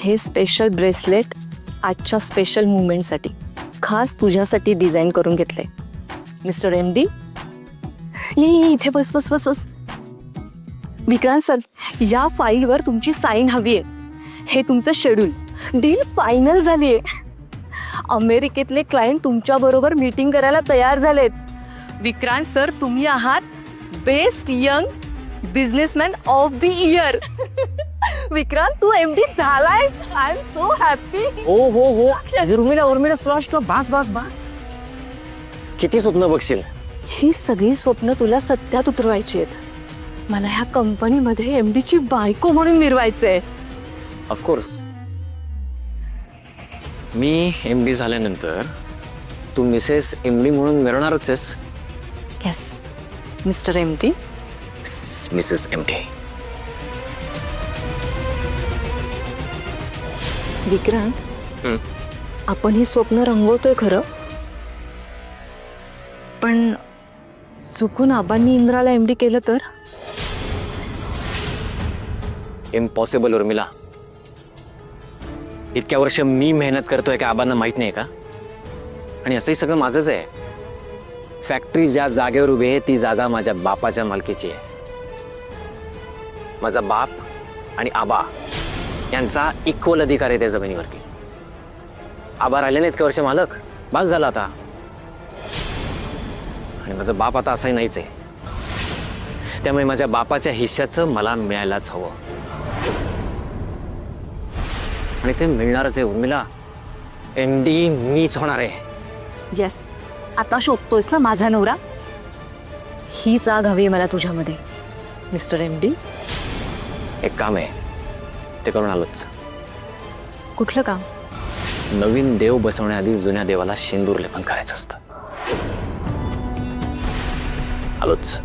हे special bracelet आजच्या special मुवमेंटसाठी खास तुझ्यासाठी डिझाईन करून घेतले. मिस्टर MD, ये इथे बस बस बस बस. विक्रांत सर, या फाईलवर तुमची साईन हवी आहे. हे तुमचं शेड्यूल, डील फायनल झाली आहे. अमेरिकेतले क्लायंट तुमच्या बरोबर मीटिंग करायला तयार झालेत. विक्रांत सर, तुम्ही आहात best young businessman of the year. Vikrant, तू MD झालायस. I am so happy. हो हो हो. उर्मिला सुराष्ट्र बास बास बास. किती स्वप्न बघशील. ही सगळी स्वप्न तुला सत्यात उतरवायची आहेत. मला ह्या कंपनीमध्ये MD ची बायको म्हणून मिरवायचंय. ऑफकोर्स. मी MD झाल्यानंतर तू मिसेस MD म्हणून मिळणारच आहेस. Yes mister MD. Mrs MD. Vikrant, आपण ही स्वप्न रंगवतोय खरं, पण चुकून आबांनी इंद्राला MD केलं तर? इम्पॉसिबल उर्मिला. इतक्या वर्ष मी मेहनत करतोय का आबांना माहित नाही का? आणि असंही सगळं माझंच आहे. फॅक्टरी ज्या जागेवर उभी आहे ती जागा माझ्या बापाच्या मालकीची आहे. माझा बाप आणि आबा यांचा इक्वल अधिकार आहे त्या जमिनीवरती. आबा राहिले नाहीत का वर्ष मालक, बस झाला आता. आणि माझा बाप आता असंही नाहीच आहे. त्यामुळे माझ्या बापाच्या हिश्श्याचं मला मिळायलाच हवं. आणि ते मिळणारच आहे उर्मिला. MD मीच होणार आहे. येस, आता शोधतोयस ना माझा नवरा. ही जाग हवी मला तुझ्यामध्ये मिस्टर MD. एक काम आहे, ते करून आलोच. कुठलं काम? नवीन देव बसवण्याआधी जुन्या देवाला शेंदूर लेपन करायचं असतं. आलोच.